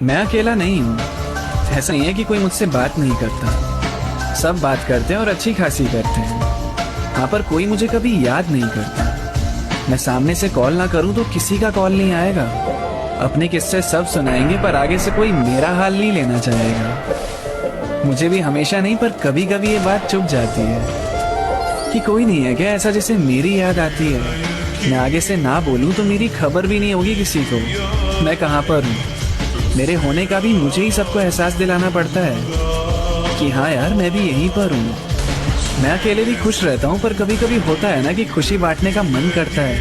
मैं अकेला नहीं हूँ। ऐसा नहीं है कि कोई मुझसे बात नहीं करता, सब बात करते हैं और अच्छी खासी करते हैं। हाँ, पर कोई मुझे कभी याद नहीं करता। मैं सामने से कॉल ना करूँ तो किसी का कॉल नहीं आएगा। अपने किस्से सब सुनाएंगे पर आगे से कोई मेरा हाल नहीं लेना चाहेगा। मुझे भी हमेशा नहीं पर कभी कभी ये बात चुप जाती है कि कोई नहीं है क्या ऐसा जिसे मेरी याद आती है। मैं आगे से ना बोलूं तो मेरी खबर भी नहीं होगी किसी को मैं कहाँ पर हूँ। मेरे होने का भी मुझे ही सबको एहसास दिलाना पड़ता है कि हाँ यार, मैं भी यहीं पर हूँ। मैं अकेले भी खुश रहता हूँ पर कभी कभी होता है ना कि खुशी बांटने का मन करता है।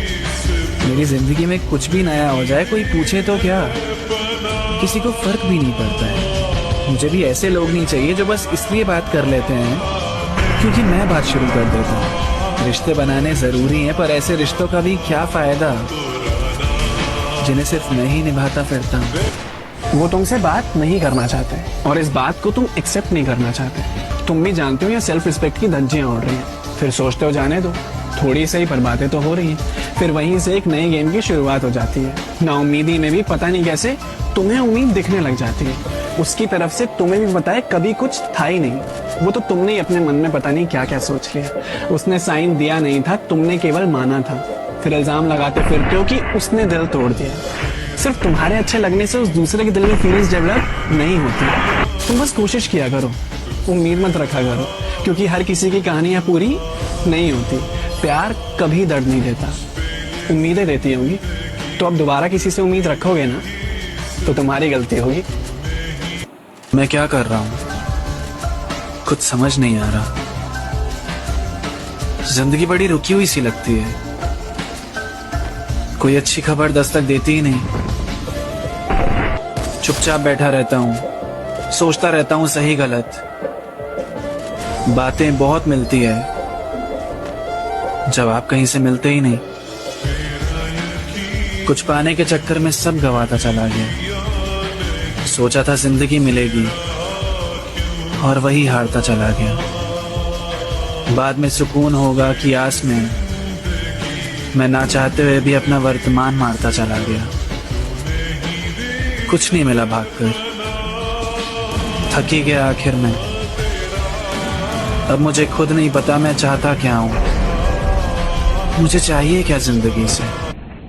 मेरी जिंदगी में कुछ भी नया हो जाए, कोई पूछे तो क्या, किसी को फर्क भी नहीं पड़ता है। मुझे भी ऐसे लोग नहीं चाहिए जो बस इसलिए बात कर लेते हैं क्योंकि मैं बात शुरू कर देता हूँ। रिश्ते बनाने जरूरी हैं पर ऐसे रिश्तों का भी क्या फायदा जिन्हें सिर्फ मैं ही निभाता फिरता हूँ। वो तुमसे बात नहीं करना चाहते और इस बात को तुम एक्सेप्ट नहीं करना चाहते। तुम भी जानते हो ये सेल्फ रिस्पेक्ट की धज्जियां उड़ रही हैं। फिर सोचते हो जाने दो, थोड़ी सही पर बातें तो हो रही हैं। फिर वहीं से एक नए गेम की शुरुआत हो जाती है। नाउम्मीदी में भी पता नहीं कैसे तुम्हें उम्मीद दिखने लग जाती है। उसकी तरफ से तुम्हें भी पता है कभी कुछ था ही नहीं। वो तो तुमने ही अपने मन में पता नहीं क्या क्या सोच लिया। उसने साइन दिया नहीं था, तुमने केवल माना था। फिर इल्जाम लगाते फिरते हो कि उसने दिल तोड़ दिया। सिर्फ तुम्हारे अच्छे लगने से उस दूसरे के दिल में फीलिंग्स डेवलप नहीं होती। तुम बस कोशिश किया करो, उम्मीद मत रखा करो, क्योंकि हर किसी की कहानियां पूरी नहीं होती। प्यार कभी दर्द नहीं देता, उम्मीदें देती होंगी। तो अब दोबारा किसी से उम्मीद रखोगे ना तो तुम्हारी गलती होगी। मैं क्या कर रहा हूँ कुछ समझ नहीं आ रहा। जिंदगी बड़ी रुकी हुई सी लगती है, कोई अच्छी खबर दस्तक देती ही नहीं। चुपचाप बैठा रहता हूँ, सोचता रहता हूँ सही गलत। बातें बहुत मिलती है, जवाब कहीं से मिलते ही नहीं। कुछ पाने के चक्कर में सब गवाता चला गया। सोचा था जिंदगी मिलेगी और वही हारता चला गया। बाद में सुकून होगा कि आस में मैं ना चाहते हुए भी अपना वर्तमान मारता चला गया। कुछ नहीं मिला भागकर, थक ही गया आखिर में। अब मुझे खुद नहीं पता मैं चाहता क्या हूं, मुझे चाहिए क्या जिंदगी से।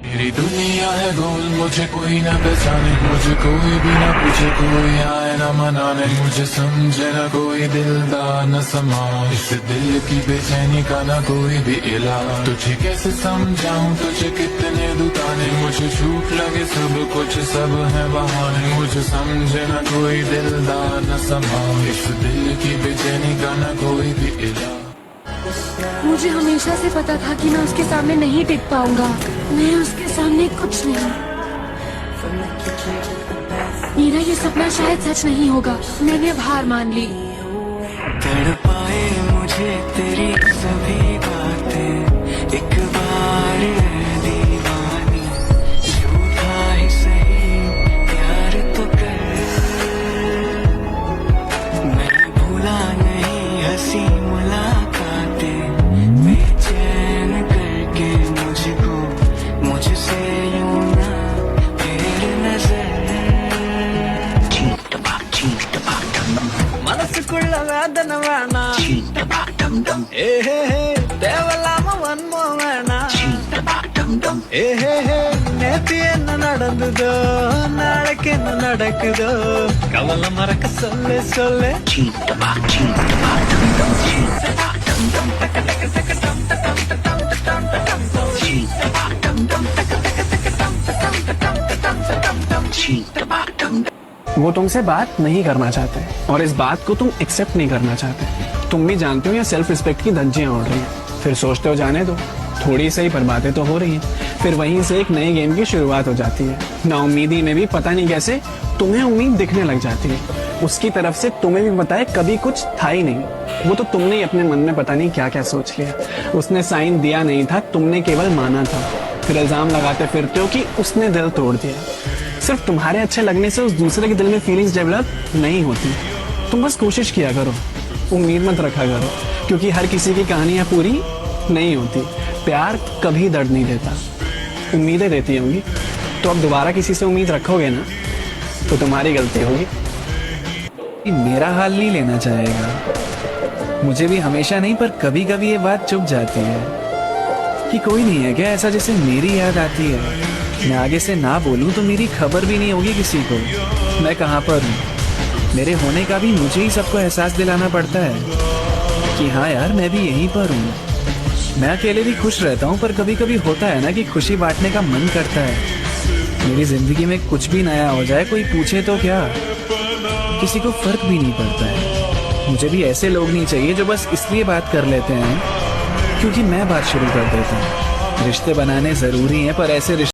मेरी दुनिया है गोल, मुझे कोई ना पहचाने, मुझे कोई भी ना पूछे, कोई आए ना मनाने, मुझे समझे ना कोई दिलदार न समा। इस दिल की बेचैनी का ना कोई भी इलाज। तुझे कैसे समझाऊं, तुझे कितने दुताने, मुझे झूठ लगे सब कुछ, सब है बहाने। मुझे समझे ना कोई दिलदार न समा। इस दिल की बेचैनी का ना कोई भी इलाज। मुझे हमेशा से पता था कि मैं उसके सामने नहीं टिक पाऊंगा। मैं उसके सामने कुछ नहीं। मेरा ये सपना शायद सच नहीं होगा। मैंने अब हार मान ली। तड़पाए मुझे तेरी सभी बातें, एक बार दीवानी, झूठा ही सही प्यार तो कर। मैं भूला नहीं हंसी मुलाकातें, बेचैन करके मुझको मुझसे यूं ना फेर नजर। మనసుకుళ్ళ వేదన వేణ தேவலாம வன்மம் வேணா நேத்து என்ன நடந்ததோ நாளைக்கு என்ன நடக்குதோ கவலை மறக்க சொல்லு சொல்லு. वो तुमसे बात नहीं करना चाहते और इस बात को तुम एक्सेप्ट नहीं करना चाहते। तुम भी जानते हो ये सेल्फ रिस्पेक्ट की धज्जियां उड़ रही हैं। फिर सोचते हो जाने दो, थोड़ी सही पर बातें तो हो रही हैं। फिर वहीं से एक नए गेम की शुरुआत हो जाती है। नाउम्मीदी में भी पता नहीं कैसे तुम्हें उम्मीद दिखने लग जाती है। उसकी तरफ से तुम्हें भी पता है कभी कुछ था ही नहीं। वो तो तुमने ही अपने मन में पता नहीं क्या क्या सोच लिया। उसने साइन दिया नहीं था, तुमने केवल माना था। फिर इल्जाम लगाते फिरते हो कि उसने दिल तोड़ दिया। सिर्फ तुम्हारे अच्छे लगने से उस दूसरे के दिल में फीलिंग्स डेवलप नहीं होती। तुम बस कोशिश किया करो, उम्मीद मत रखा करो, क्योंकि हर किसी की कहानियां पूरी नहीं होती। प्यार कभी दर्द नहीं देता, उम्मीदें देती होंगी। तो अब दोबारा किसी से उम्मीद रखोगे ना तो तुम्हारी गलती होगी। कि मेरा हाल नहीं लेना चाहेगा। मुझे भी हमेशा नहीं, पर कभी कभी ये बात चुप जाती है कि कोई नहीं है क्या ऐसा जिसे मेरी याद आती है। मैं आगे से ना बोलूं तो मेरी खबर भी नहीं होगी किसी को मैं कहाँ पर हूँ। मेरे होने का भी मुझे ही सबको एहसास दिलाना पड़ता है कि हाँ यार मैं भी यहीं पर हूँ। मैं अकेले भी खुश रहता हूँ, पर कभी कभी होता है ना कि खुशी बांटने का मन करता है। मेरी जिंदगी में कुछ भी नया हो जाए, कोई पूछे तो क्या, किसी को फर्क भी नहीं पड़ता है। मुझे भी ऐसे लोग नहीं चाहिए जो बस इसलिए बात कर लेते हैं क्योंकि मैं बात शुरू कर देता हूँ। रिश्ते बनाने जरूरी हैं, पर ऐसे रिश्ते